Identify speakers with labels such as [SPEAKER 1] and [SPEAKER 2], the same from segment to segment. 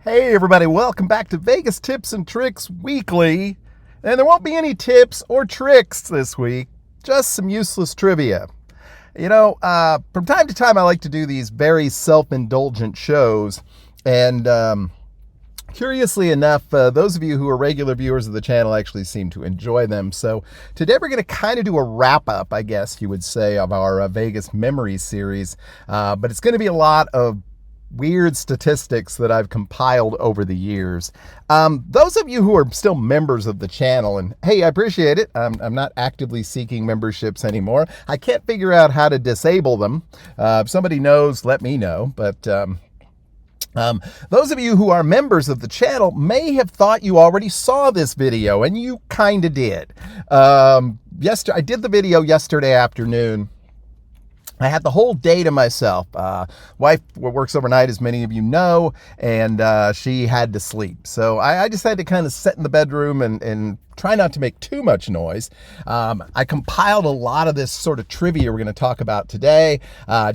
[SPEAKER 1] Hey everybody, welcome back to Vegas Tips and Tricks Weekly. And there won't be any tips or tricks this week, just some useless trivia. From time to time I like to do these very self-indulgent shows, and curiously enough, those of you who are regular viewers of the channel actually seem to enjoy them. So today we're going to kind of do a wrap-up, I guess you would say, of our Vegas Memories series, but it's going to be a lot of weird statistics that I've compiled over the years. Those of you who are still members of the channel, and hey, I appreciate it. I'm not actively seeking memberships anymore. I can't figure out how to disable them. If somebody knows, let me know. But those of you who are members of the channel may have thought you already saw this video, and you kind of did. I did the video yesterday afternoon. I had the whole day to myself. Wife works overnight, as many of you know, and she had to sleep. So I decided to kind of sit in the bedroom and try not to make too much noise. I compiled a lot of this sort of trivia we're going to talk about today.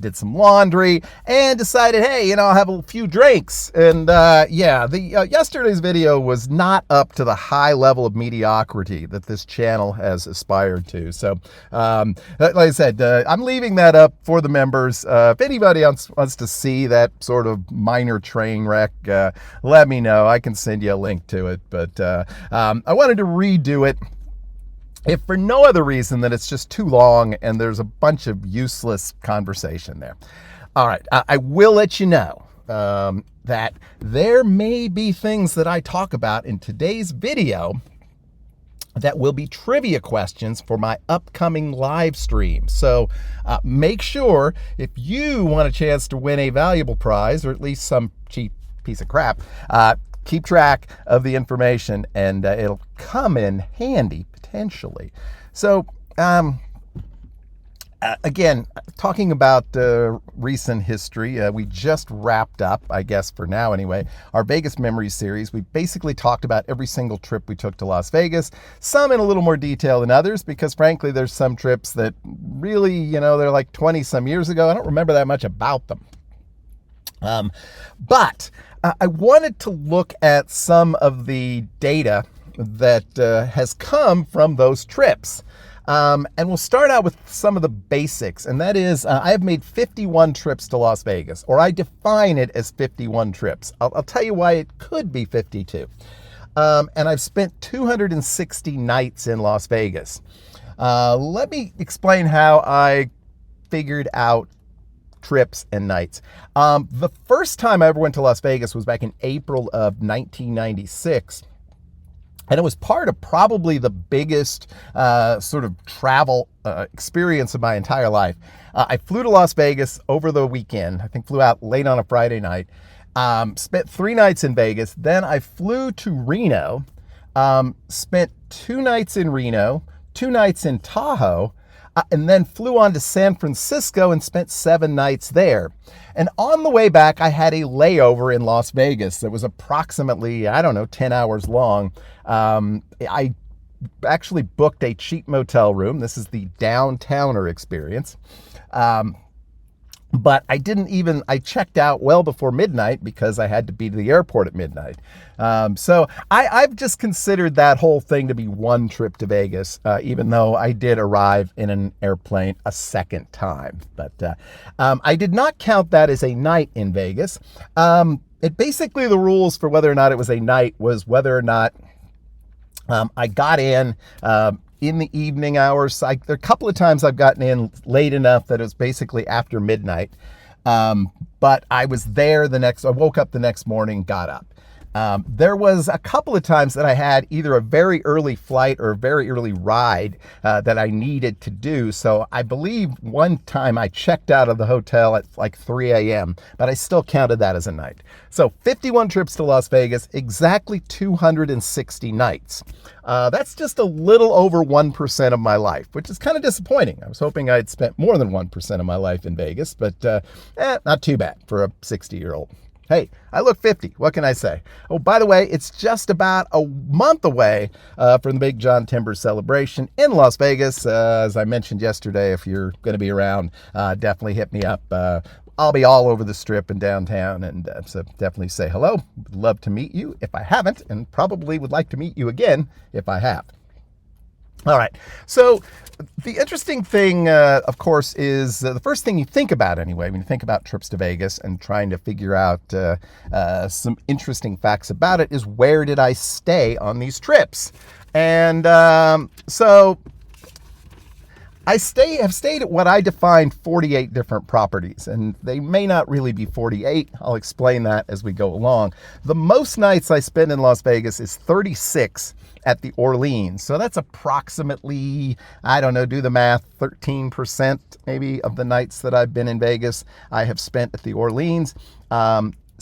[SPEAKER 1] Did some laundry and decided, hey, I'll have a few drinks. And yesterday's video was not up to the high level of mediocrity that this channel has aspired to. So, like I said, I'm leaving that up for the members. If anybody else wants to see that sort of minor train wreck, let me know. I can send you a link to it. But I wanted to redo it, if for no other reason than it's just too long and there's a bunch of useless conversation there. All right, I will let you know that there may be things that I talk about in today's video that will be trivia questions for my upcoming live stream. So make sure, if you want a chance to win a valuable prize, or at least some cheap piece of crap, keep track of the information, and it'll come in handy potentially. So again, talking about recent history, we just wrapped up, I guess for now anyway, our Vegas Memories series. We basically talked about every single trip we took to Las Vegas, some in a little more detail than others, because frankly there's some trips that really, they're like 20 some years ago. I don't remember that much about them. But I wanted to look at some of the data that has come from those trips. And we'll start out with some of the basics, and that is I have made 51 trips to Las Vegas, or I define it as 51 trips. I'll tell you why it could be 52. And I've spent 260 nights in Las Vegas. Let me explain how I figured out trips and nights. The first time I ever went to Las Vegas was back in April of 1996. And it was part of probably the biggest sort of travel experience of my entire life. I flew to Las Vegas over the weekend. I think flew out late on a Friday night. Spent 3 nights in Vegas. Then I flew to Reno. Spent 2 nights in Reno, 2 nights in Tahoe, and then flew on to San Francisco and spent 7 nights there. And on the way back, I had a layover in Las Vegas that was approximately, 10 hours long. I actually booked a cheap motel room. This is the downtowner experience. But I checked out well before midnight because I had to be to the airport at midnight. So I've just considered that whole thing to be one trip to Vegas, even though I did arrive in an airplane a second time. But I did not count that as a night in Vegas. Basically the rules for whether or not it was a night was whether or not I got in the evening hours. There are a couple of times I've gotten in late enough that it was basically after midnight. But I was there I woke up the next morning, got up. There was a couple of times that I had either a very early flight or a very early ride that I needed to do. So I believe one time I checked out of the hotel at like 3 a.m., but I still counted that as a night. So 51 trips to Las Vegas, exactly 260 nights. That's just a little over 1% of my life, which is kind of disappointing. I was hoping I'd spent more than 1% of my life in Vegas, but not too bad for a 60-year-old. Hey, I look 50. What can I say? Oh, by the way, it's just about a month away from the Big John Timber celebration in Las Vegas. As I mentioned yesterday, if you're going to be around, definitely hit me up. I'll be all over the strip and downtown, and so definitely say hello. Would love to meet you if I haven't, and probably would like to meet you again if I have. All right, so the interesting thing, of course, is the first thing you think about anyway when you think about trips to Vegas and trying to figure out some interesting facts about it is, where did I stay on these trips? And so I have stayed at what I define 48 different properties, and they may not really be 48. I'll explain that as we go along. The most nights I spend in Las Vegas is 36 at the Orleans. So that's approximately, I don't know, do the math, 13% maybe of the nights that I've been in Vegas I have spent at the Orleans.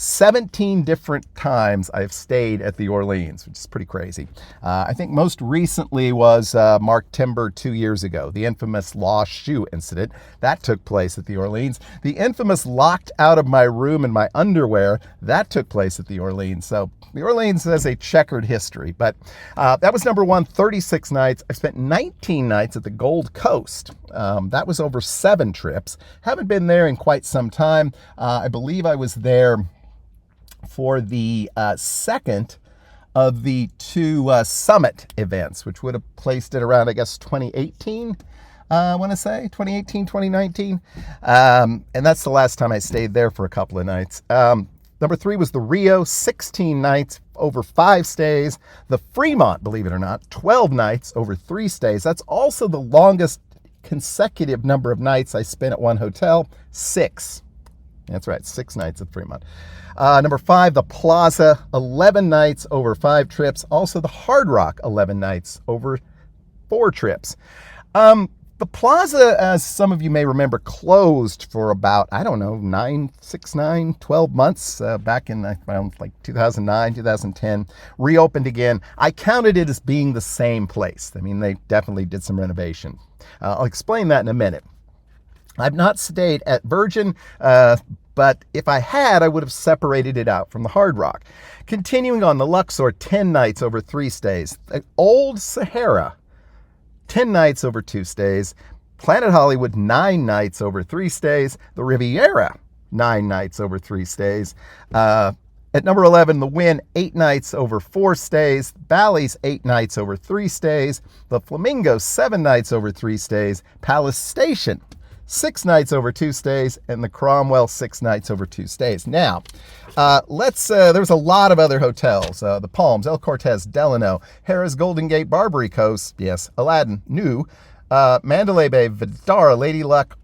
[SPEAKER 1] 17 different times I've stayed at the Orleans, which is pretty crazy. I think most recently was Mark Timber 2 years ago, the infamous lost shoe incident. That took place at the Orleans. The infamous locked out of my room in my underwear, that took place at the Orleans. So the Orleans has a checkered history, but that was number one, 36 nights. I spent 19 nights at the Gold Coast. That was over 7 trips. Haven't been there in quite some time. I believe I was there for the second of the 2 summit events, which would have placed it around, I guess, 2018. I want to say 2018, 2019. And that's the last time I stayed there for a couple of nights. Number 3 was the Rio, 16 nights over 5 stays. The Fremont, believe it or not, 12 nights over 3 stays. That's also the longest consecutive number of nights I spent at one hotel, 6. That's right, 6 nights at Fremont. Number 5, the Plaza, 11 nights over 5 trips. Also the Hard Rock, 11 nights over 4 trips. The Plaza, as some of you may remember, closed for about, I don't know, 12 months back in around like 2009, 2010, reopened again. I counted it as being the same place. I mean, they definitely did some renovation. I'll explain that in a minute. I've not stayed at Virgin, but if I had, I would have separated it out from the Hard Rock. Continuing on, the Luxor, 10 nights over 3 stays. The Old Sahara, 10 nights over 2 stays. Planet Hollywood, 9 nights over 3 stays. The Riviera, 9 nights over 3 stays. At number 11, the Wynn, 8 nights over 4 stays. Bally's, 8 nights over 3 stays. The Flamingo, 7 nights over 3 stays. Palace Station, 6 nights over 2 stays, and the Cromwell, 6 nights over 2 stays. Now, there's a lot of other hotels. The Palms, El Cortez, Delano, Harrah's, Golden Gate, Barbary Coast, yes, Aladdin, New, Mandalay Bay, Vdara, Lady Luck,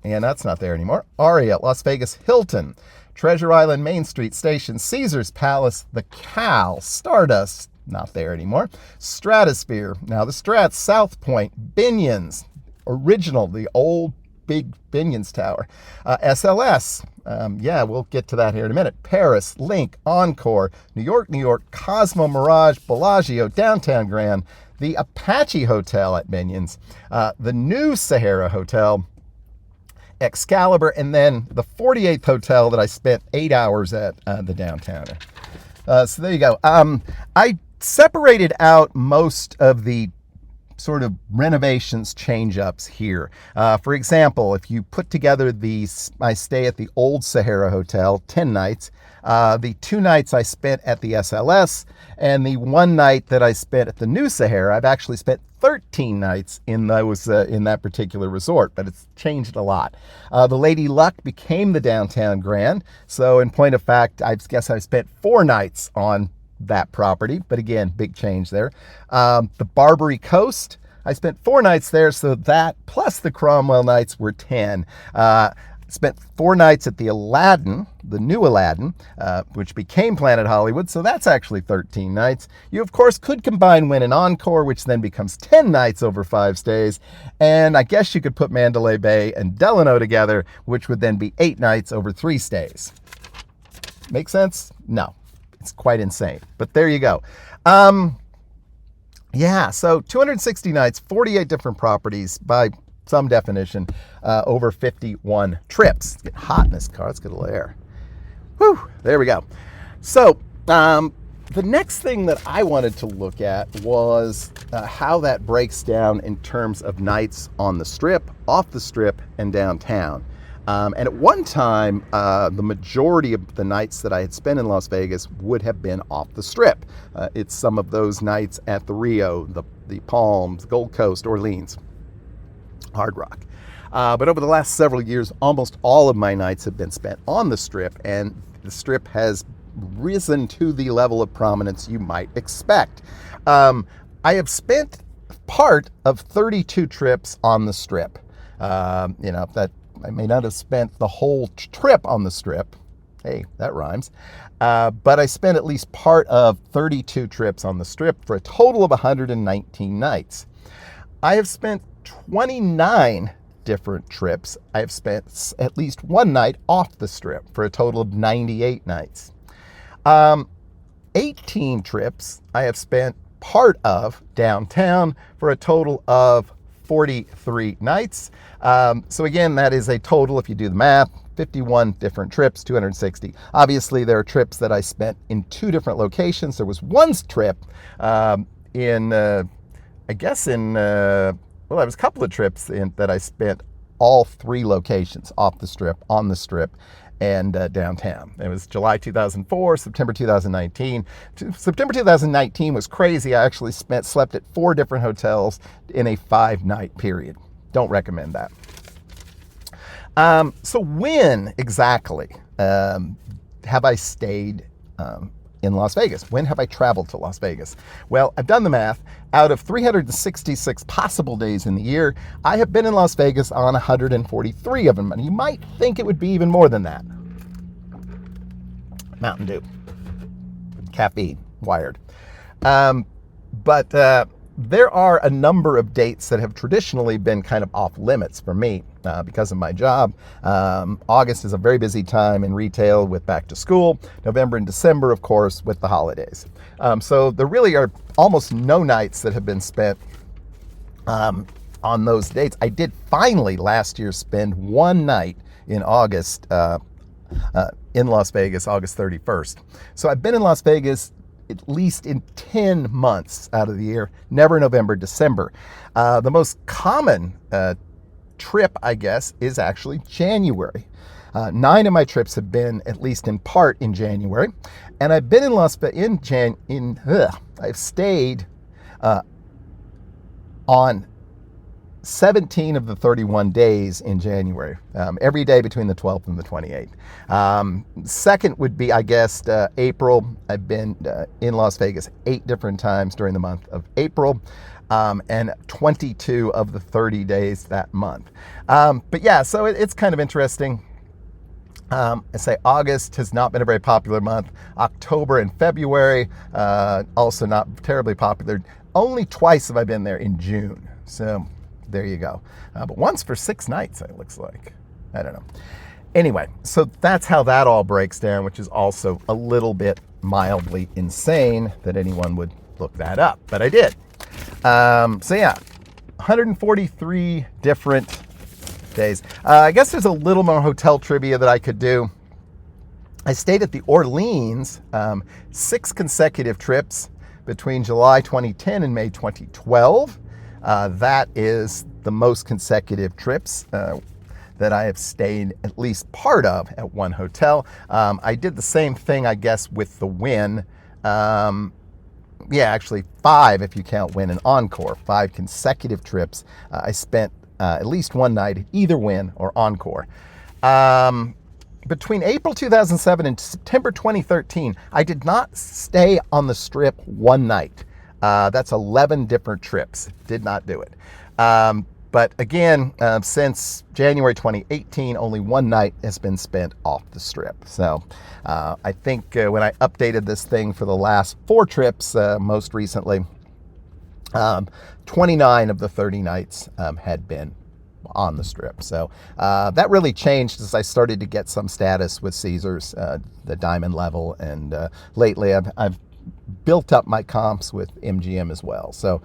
[SPEAKER 1] and that's not there anymore, Aria, Las Vegas, Hilton, Treasure Island, Main Street Station, Caesars Palace, the Cal, Stardust, not there anymore, Stratosphere, now the Strats, South Point, Binions, Original, the old big Binions Tower, SLS, yeah, we'll get to that here in a minute, Paris, Link, Encore, New York, Cosmo, Mirage, Bellagio, Downtown Grand, the Apache Hotel at Binions, the New Sahara Hotel, Excalibur, and then the 48th hotel that I spent 8 hours at, the Downtown. So there you go. I separated out most of the sort of renovations, change-ups here. For example, if you put together my stay at the Old Sahara Hotel, 10 nights, the 2 nights I spent at the SLS, and the 1 night that I spent at the New Sahara, I've actually spent 13 nights in that particular resort, but it's changed a lot. The Lady Luck became the Downtown Grand, so in point of fact, I guess I spent 4 nights on that property, but again, big change there. The Barbary Coast, I spent 4 nights there, so that plus the Cromwell nights were 10. Spent 4 nights at the Aladdin, the new Aladdin, which became Planet Hollywood, so that's actually 13 nights. You, of course, could combine Wynn and Encore, which then becomes 10 nights over 5 stays, and I guess you could put Mandalay Bay and Delano together, which would then be 8 nights over 3 stays. Make sense? No. It's quite insane, but there you go. Yeah, so 260 nights, 48 different properties by some definition, over 51 trips. It's getting hot in this car. Let's get a little air. Whew, there we go. So the next thing that I wanted to look at was how that breaks down in terms of nights on the Strip, off the Strip, and downtown. And at one time, the majority of the nights that I had spent in Las Vegas would have been off the Strip. It's some of those nights at the Rio, the Palms, Gold Coast, Orleans, Hard Rock. But over the last several years, almost all of my nights have been spent on the Strip, and the Strip has risen to the level of prominence you might expect. I have spent part of 32 trips on the Strip. That I may not have spent the whole trip on the Strip. Hey, that rhymes. But I spent at least part of 32 trips on the Strip for a total of 119 nights. I have spent 29 different trips. I have spent at least one night off the Strip for a total of 98 nights. 18 trips I have spent part of downtown for a total of 43 nights. So again, that is a total, if you do the math, 51 different trips, 260. Obviously, there are trips that I spent in 2 different locations. There was one trip there was a couple of trips that I spent all 3 locations, off the Strip, on the Strip, and downtown. It was July 2004, September 2019. September 2019 was crazy. I actually slept at 4 different hotels in a 5-night period. Don't recommend that. So when exactly have I stayed in Las Vegas? When have I traveled to Las Vegas? Well, I've done the math. Out of 366 possible days in the year, I have been in Las Vegas on 143 of them. And you might think it would be even more than that. Mountain Dew. Caffeine. Wired. But there are a number of dates that have traditionally been kind of off limits for me because of my job. August is a very busy time in retail with back to school. November and December, of course, with the holidays. So there really are almost no nights that have been spent on those dates. I did finally last year spend one night in August in Las Vegas, August 31st. So I've been in Las Vegas at least in 10 months out of the year, never November, December. The most common trip, I guess, is actually January. 9 of my trips have been at least in part in January, and I've been in Las Vegas I've stayed on 17 of the 31 days in January, every day between the 12th and the 28th. Second would be, I guess, April. I've been in Las Vegas 8 different times during the month of April, and 22 of the 30 days that month. But yeah, so it's kind of interesting. I say August has not been a very popular month. October and February, also not terribly popular. Only twice have I been there in June. So there you go. But once for 6 nights, it looks like. I don't know. Anyway, so that's how that all breaks down, which is also a little bit mildly insane that anyone would look that up. But I did. So yeah, 143 different days. I guess there's a little more hotel trivia that I could do. I stayed at the Orleans 6 consecutive trips between July 2010 and May 2012. That is the most consecutive trips that I have stayed at least part of at one hotel. I did the same thing, I guess, with the Wynn. Actually 5 if you count Wynn and Encore. 5 consecutive trips. I spent at least one night at either Wynn or Encore. Between April 2007 and September 2013, I did not stay on the Strip one night. That's 11 different trips. Did not do it. But again, since January 2018, only one night has been spent off the Strip. So I think when I updated this thing for the last 4 trips, most recently, 29 of the 30 nights had been on the Strip. So that really changed as I started to get some status with Caesars, the Diamond level. And lately I've built up my comps with MGM as well. So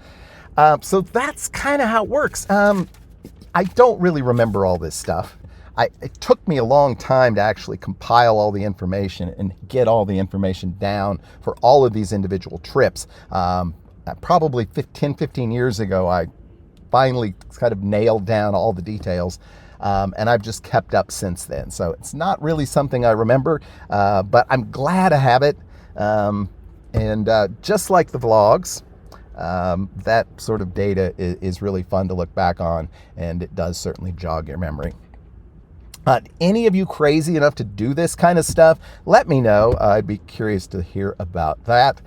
[SPEAKER 1] that's kind of how it works. I don't really remember all this stuff. it took me a long time to actually compile all the information and get all the information down for all of these individual trips. Probably 15 years ago, I finally kind of nailed down all the details. And I've just kept up since then. So it's not really something I remember, but I'm glad I have it. And just like the vlogs, that sort of data is really fun to look back on, and it does certainly jog your memory. Any of you crazy enough to do this kind of stuff, let me know. I'd be curious to hear about that.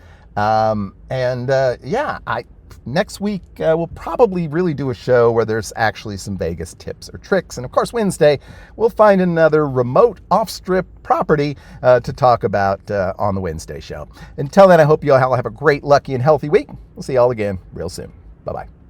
[SPEAKER 1] Next week, we'll probably really do a show where there's actually some Vegas tips or tricks. And of course, Wednesday, we'll find another remote off-strip property to talk about on the Wednesday show. Until then, I hope you all have a great, lucky, and healthy week. We'll see you all again real soon. Bye-bye.